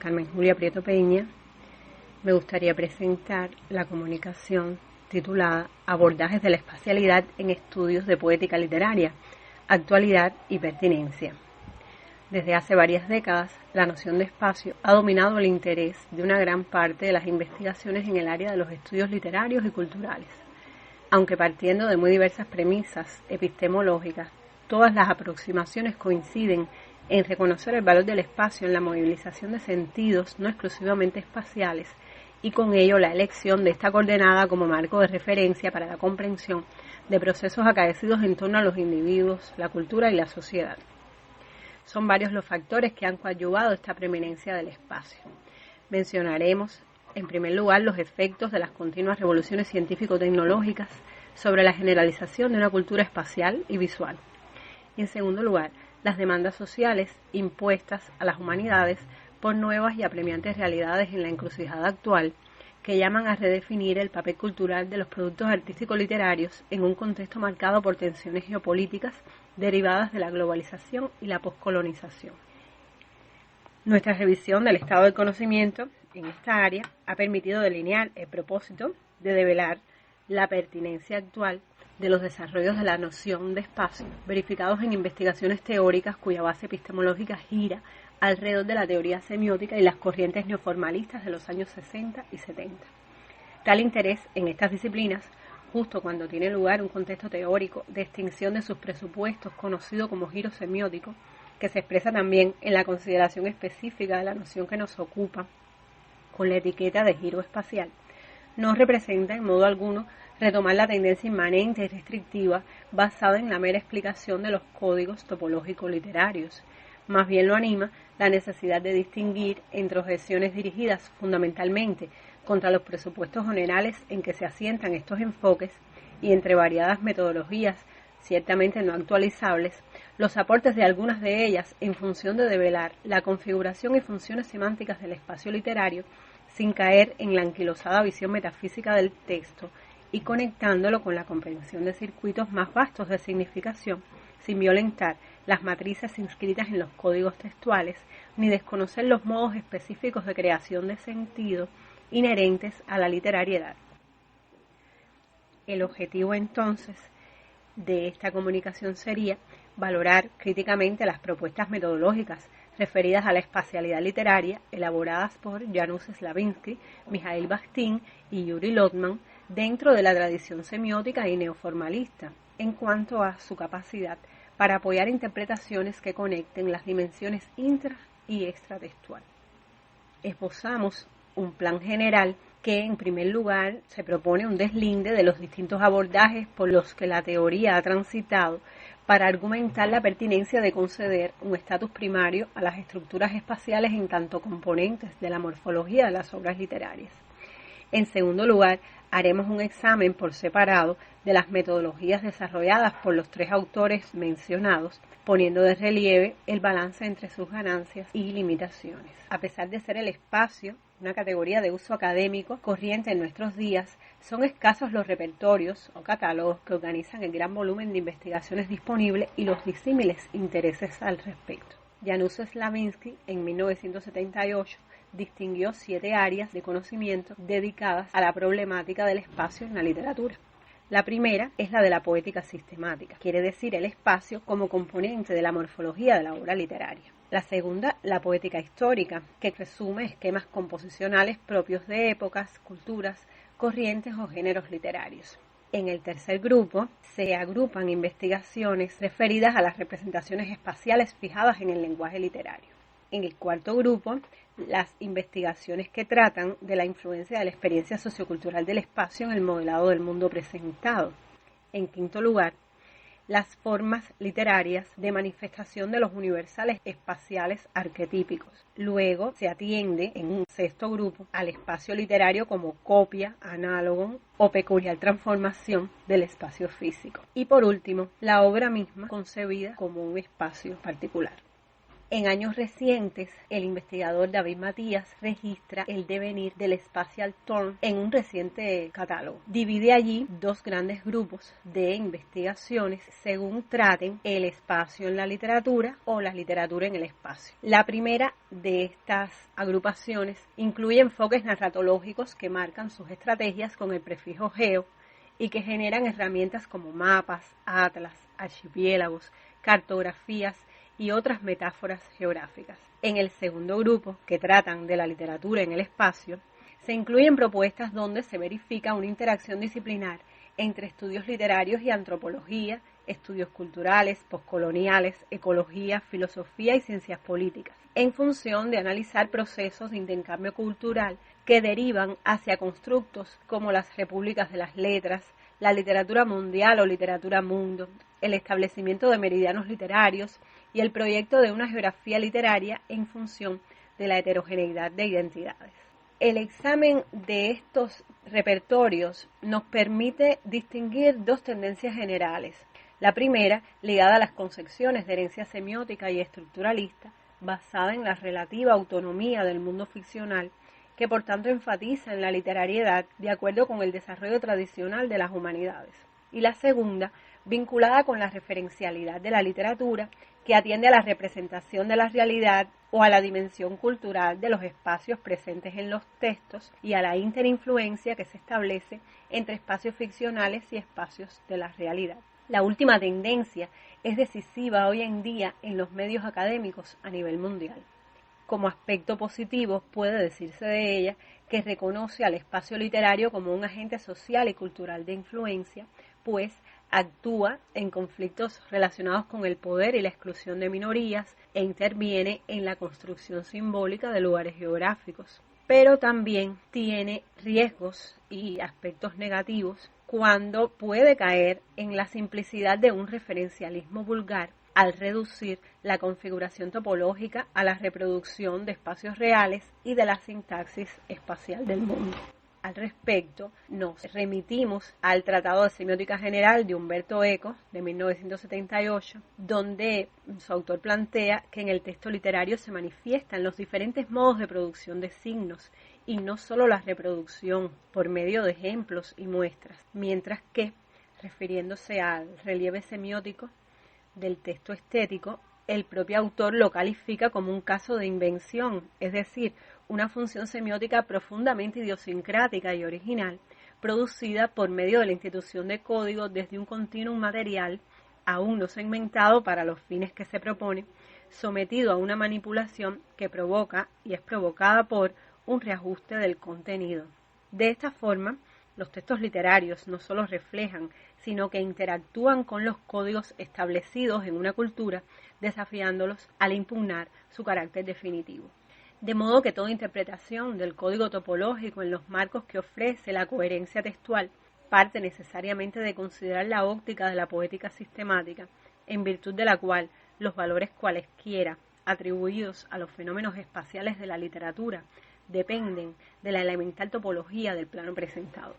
Carmen Julia Prieto Peña. Me gustaría presentar la comunicación titulada Abordajes de la espacialidad en estudios de poética literaria, actualidad y pertinencia. Desde hace varias décadas, la noción de espacio ha dominado el interés de una gran parte de las investigaciones en el área de los estudios literarios y culturales. Aunque partiendo de muy diversas premisas epistemológicas, todas las aproximaciones coinciden en reconocer el valor del espacio en la movilización de sentidos no exclusivamente espaciales y con ello la elección de esta coordenada como marco de referencia para la comprensión de procesos acaecidos en torno a los individuos, la cultura y la sociedad. Son varios los factores que han coadyuvado esta preeminencia del espacio. Mencionaremos, en primer lugar, los efectos de las continuas revoluciones científico-tecnológicas sobre la generalización de una cultura espacial y visual. Y en segundo lugar, las demandas sociales impuestas a las humanidades por nuevas y apremiantes realidades en la encrucijada actual que llaman a redefinir el papel cultural de los productos artísticos literarios en un contexto marcado por tensiones geopolíticas derivadas de la globalización y la poscolonización. Nuestra revisión del estado del conocimiento en esta área ha permitido delinear el propósito de develar la pertinencia actual de los desarrollos de la noción de espacio, verificados en investigaciones teóricas cuya base epistemológica gira alrededor de la teoría semiótica y las corrientes neoformalistas de los años 60 y 70. Tal interés en estas disciplinas, justo cuando tiene lugar un contexto teórico de extinción de sus presupuestos conocido como giro semiótico, que se expresa también en la consideración específica de la noción que nos ocupa con la etiqueta de giro espacial, no representa en modo alguno retomar la tendencia inmanente y restrictiva basada en la mera explicación de los códigos topológicos literarios. Más bien lo anima la necesidad de distinguir entre objeciones dirigidas fundamentalmente contra los presupuestos generales en que se asientan estos enfoques y entre variadas metodologías ciertamente no actualizables, los aportes de algunas de ellas en función de develar la configuración y funciones semánticas del espacio literario sin caer en la anquilosada visión metafísica del texto y conectándolo con la comprensión de circuitos más vastos de significación, sin violentar las matrices inscritas en los códigos textuales, ni desconocer los modos específicos de creación de sentido inherentes a la literariedad. El objetivo entonces de esta comunicación sería valorar críticamente las propuestas metodológicas referidas a la espacialidad literaria elaboradas por Janusz Slavinsky, Mikhail Bakhtin y Yuri Lotman dentro de la tradición semiótica y neoformalista en cuanto a su capacidad para apoyar interpretaciones que conecten las dimensiones intra- y extratextual. Esbozamos un plan general que, en primer lugar, se propone un deslinde de los distintos abordajes por los que la teoría ha transitado para argumentar la pertinencia de conceder un estatus primario a las estructuras espaciales en tanto componentes de la morfología de las obras literarias. En segundo lugar, haremos un examen por separado de las metodologías desarrolladas por los tres autores mencionados, poniendo de relieve el balance entre sus ganancias y limitaciones. A pesar de ser el espacio una categoría de uso académico corriente en nuestros días, son escasos los repertorios o catálogos que organizan el gran volumen de investigaciones disponibles y los disímiles intereses al respecto. Janusz Slavinsky, en 1978, distinguió 7 áreas de conocimiento dedicadas a la problemática del espacio en la literatura. La primera es la de la poética sistemática, quiere decir el espacio como componente de la morfología de la obra literaria. La segunda, la poética histórica, que resume esquemas composicionales propios de épocas, culturas, corrientes o géneros literarios. En el tercer grupo se agrupan investigaciones referidas a las representaciones espaciales fijadas en el lenguaje literario. En el cuarto grupo, las investigaciones que tratan de la influencia de la experiencia sociocultural del espacio en el modelado del mundo presentado. En quinto lugar, las formas literarias de manifestación de los universales espaciales arquetípicos. Luego se atiende, en un sexto grupo, al espacio literario como copia, análogo o peculiar transformación del espacio físico. Y por último, la obra misma concebida como un espacio particular. En años recientes, el investigador David Matías registra el devenir del Spatial Turn en un reciente catálogo. Divide allí dos grandes grupos de investigaciones según traten el espacio en la literatura o la literatura en el espacio. La primera de estas agrupaciones incluye enfoques narratológicos que marcan sus estrategias con el prefijo geo y que generan herramientas como mapas, atlas, archipiélagos, cartografías y otras metáforas geográficas. En el segundo grupo, que tratan de la literatura en el espacio, se incluyen propuestas donde se verifica una interacción disciplinar entre estudios literarios y antropología, estudios culturales, postcoloniales, ecología, filosofía y ciencias políticas, en función de analizar procesos de intercambio cultural que derivan hacia constructos como las repúblicas de las letras, la literatura mundial o literatura mundo, el establecimiento de meridianos literarios y el proyecto de una geografía literaria en función de la heterogeneidad de identidades. El examen de estos repertorios nos permite distinguir dos tendencias generales. La primera, ligada a las concepciones de herencia semiótica y estructuralista, basada en la relativa autonomía del mundo ficcional, que por tanto enfatiza en la literariedad de acuerdo con el desarrollo tradicional de las humanidades. Y la segunda, vinculada con la referencialidad de la literatura, que atiende a la representación de la realidad o a la dimensión cultural de los espacios presentes en los textos y a la interinfluencia que se establece entre espacios ficcionales y espacios de la realidad. La última tendencia es decisiva hoy en día en los medios académicos a nivel mundial. Como aspecto positivo puede decirse de ella que reconoce al espacio literario como un agente social y cultural de influencia, pues actúa en conflictos relacionados con el poder y la exclusión de minorías e interviene en la construcción simbólica de lugares geográficos. Pero también tiene riesgos y aspectos negativos cuando puede caer en la simplicidad de un referencialismo vulgar al reducir la configuración topológica a la reproducción de espacios reales y de la sintaxis espacial del mundo. Al respecto, nos remitimos al Tratado de Semiótica General de Humberto Eco, de 1978, donde su autor plantea que en el texto literario se manifiestan los diferentes modos de producción de signos y no solo la reproducción por medio de ejemplos y muestras, mientras que, refiriéndose al relieve semiótico del texto estético, el propio autor lo califica como un caso de invención, es decir, una función semiótica profundamente idiosincrática y original, producida por medio de la institución de código desde un continuum material aún no segmentado para los fines que se propone, sometido a una manipulación que provoca y es provocada por un reajuste del contenido. De esta forma, los textos literarios no solo reflejan, sino que interactúan con los códigos establecidos en una cultura, desafiándolos al impugnar su carácter definitivo. De modo que toda interpretación del código topológico en los marcos que ofrece la coherencia textual parte necesariamente de considerar la óptica de la poética sistemática, en virtud de la cual los valores cualesquiera atribuidos a los fenómenos espaciales de la literatura dependen de la elemental topología del plano presentado.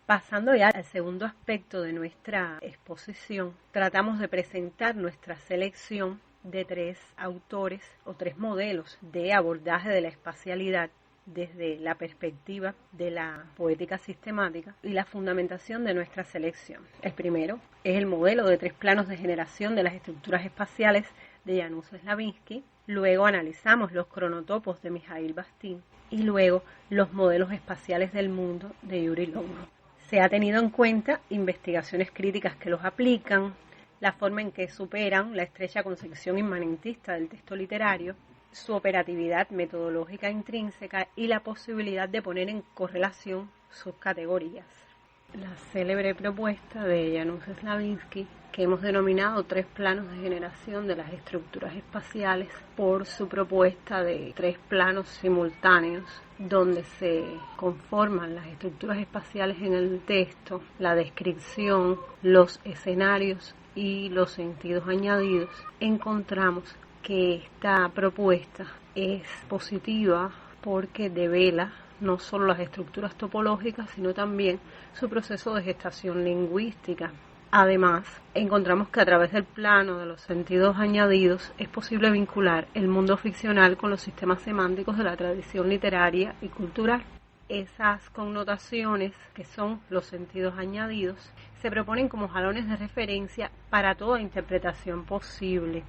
Pasando ya al segundo aspecto de nuestra exposición, tratamos de presentar nuestra selección de 3 autores o 3 modelos de abordaje de la espacialidad desde la perspectiva de la poética sistemática y la fundamentación de nuestra selección. El primero es el modelo de 3 planos de generación de las estructuras espaciales de Janusz Slavinsky. Luego analizamos los cronotopos de Mikhail Bastin y luego los modelos espaciales del mundo de Yuri Lowenov. Se ha tenido en cuenta investigaciones críticas que los aplican, la forma en que superan la estrecha concepción inmanentista del texto literario, su operatividad metodológica intrínseca y la posibilidad de poner en correlación sus categorías. La célebre propuesta de Janusz Slavinsky, que hemos denominado 3 planos de generación de las estructuras espaciales, por su propuesta de 3 planos simultáneos, donde se conforman las estructuras espaciales en el texto, la descripción, los escenarios y los sentidos añadidos, encontramos que esta propuesta es positiva porque devela no solo las estructuras topológicas, sino también su proceso de gestación lingüística, Además, encontramos que a través del plano de los sentidos añadidos es posible vincular el mundo ficcional con los sistemas semánticos de la tradición literaria y cultural. Esas connotaciones, que son los sentidos añadidos, se proponen como jalones de referencia para toda interpretación posible,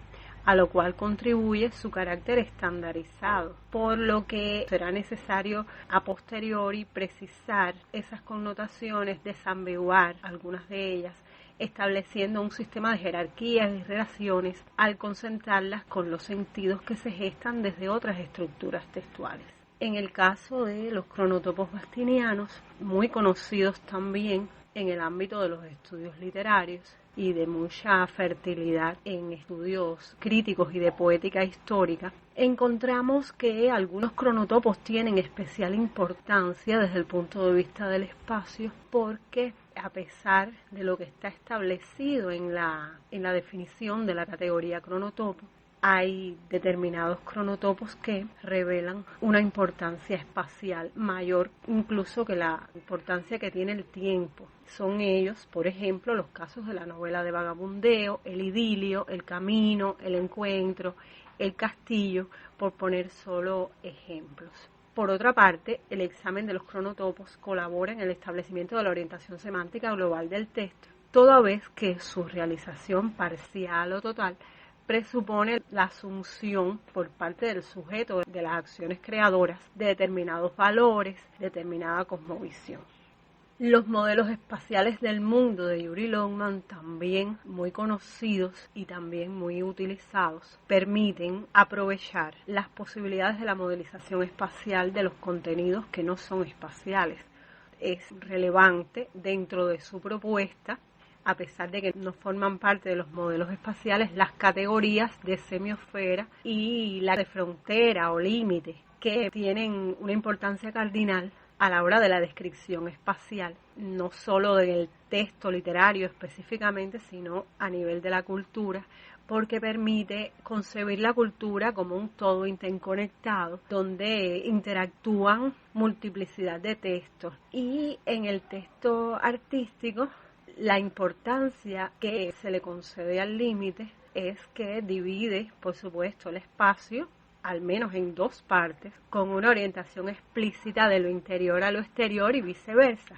a lo cual contribuye su carácter estandarizado, por lo que será necesario a posteriori precisar esas connotaciones, desambiguar algunas de ellas, estableciendo un sistema de jerarquías y relaciones al concentrarlas con los sentidos que se gestan desde otras estructuras textuales. En el caso de los cronotopos bastinianos, muy conocidos también en el ámbito de los estudios literarios y de mucha fertilidad en estudios críticos y de poética histórica, encontramos que algunos cronotopos tienen especial importancia desde el punto de vista del espacio, porque a pesar de lo que está establecido en la definición de la categoría cronotopo, hay determinados cronotopos que revelan una importancia espacial mayor incluso que la importancia que tiene el tiempo. Son ellos, por ejemplo, los casos de la novela de vagabundeo, el idilio, el camino, el encuentro, el castillo, por poner solo ejemplos. Por otra parte, el examen de los cronotopos colabora en el establecimiento de la orientación semántica global del texto, toda vez que su realización parcial o total presupone la asunción por parte del sujeto de las acciones creadoras de determinados valores, determinada cosmovisión. Los modelos espaciales del mundo de Yuri Longman, también muy conocidos y también muy utilizados, permiten aprovechar las posibilidades de la modelización espacial de los contenidos que no son espaciales. Es relevante dentro de su propuesta, a pesar de que no forman parte de los modelos espaciales, las categorías de semiosfera y la de frontera o límite, que tienen una importancia cardinal a la hora de la descripción espacial, no solo del texto literario específicamente, sino a nivel de la cultura, porque permite concebir la cultura como un todo interconectado, donde interactúan multiplicidad de textos. Y en el texto artístico, la importancia que se le concede al límite es que divide, por supuesto, el espacio, al menos en dos partes, con una orientación explícita de lo interior a lo exterior y viceversa.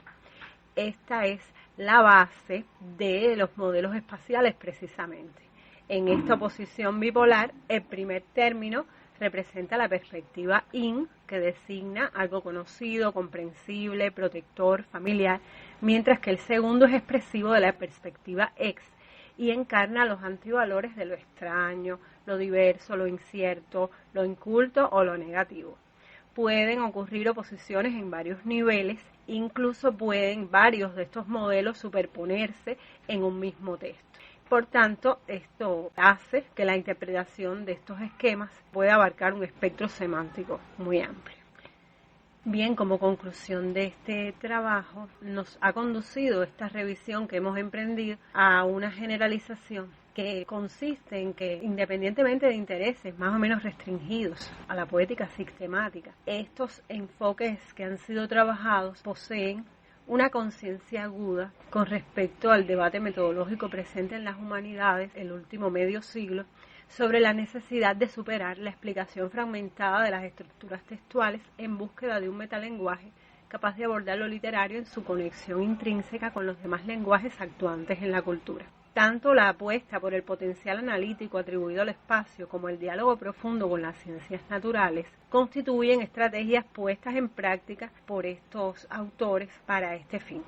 Esta es la base de los modelos espaciales precisamente. En esta oposición bipolar, el primer término representa la perspectiva in, que designa algo conocido, comprensible, protector, familiar, mientras que el segundo es expresivo de la perspectiva ex y encarna los antivalores de lo extraño, lo diverso, lo incierto, lo inculto o lo negativo. Pueden ocurrir oposiciones en varios niveles, incluso pueden varios de estos modelos superponerse en un mismo texto. Por tanto, esto hace que la interpretación de estos esquemas pueda abarcar un espectro semántico muy amplio. Bien, como conclusión de este trabajo, nos ha conducido esta revisión que hemos emprendido a una generalización que consiste en que, independientemente de intereses más o menos restringidos a la poética sistemática, estos enfoques que han sido trabajados poseen una conciencia aguda con respecto al debate metodológico presente en las humanidades el último medio siglo sobre la necesidad de superar la explicación fragmentada de las estructuras textuales en búsqueda de un metalenguaje capaz de abordar lo literario en su conexión intrínseca con los demás lenguajes actuantes en la cultura. Tanto la apuesta por el potencial analítico atribuido al espacio como el diálogo profundo con las ciencias naturales constituyen estrategias puestas en práctica por estos autores para este fin.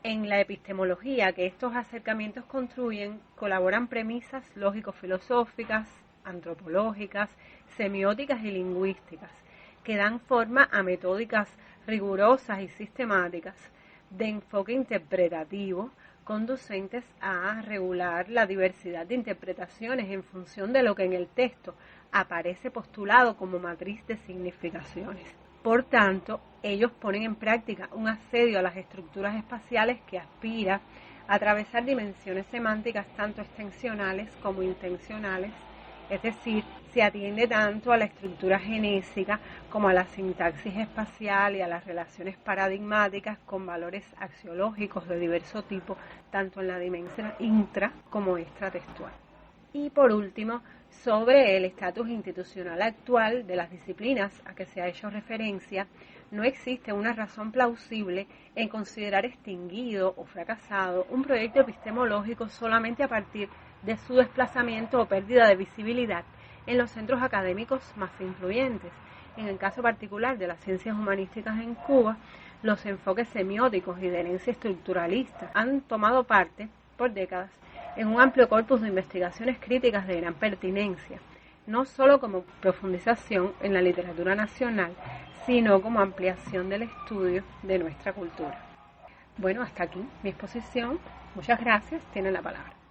En la epistemología que estos acercamientos construyen, colaboran premisas lógico-filosóficas, antropológicas, semióticas y lingüísticas, que dan forma a metódicas rigurosas y sistemáticas de enfoque interpretativo, conducentes a regular la diversidad de interpretaciones en función de lo que en el texto aparece postulado como matriz de significaciones. Por tanto, ellos ponen en práctica un asedio a las estructuras espaciales que aspira a atravesar dimensiones semánticas tanto extensionales como intencionales, es decir, se atiende tanto a la estructura genésica como a la sintaxis espacial y a las relaciones paradigmáticas con valores axiológicos de diverso tipo, tanto en la dimensión intra como extratextual. Y por último, sobre el estatus institucional actual de las disciplinas a que se ha hecho referencia, no existe una razón plausible en considerar extinguido o fracasado un proyecto epistemológico solamente a partir de su desplazamiento o pérdida de visibilidad en los centros académicos más influyentes. En el caso particular de las ciencias humanísticas en Cuba, los enfoques semióticos y de herencia estructuralista han tomado parte, por décadas, en un amplio corpus de investigaciones críticas de gran pertinencia, no solo como profundización en la literatura nacional, sino como ampliación del estudio de nuestra cultura. Bueno, hasta aquí mi exposición. Muchas gracias. Tienen la palabra.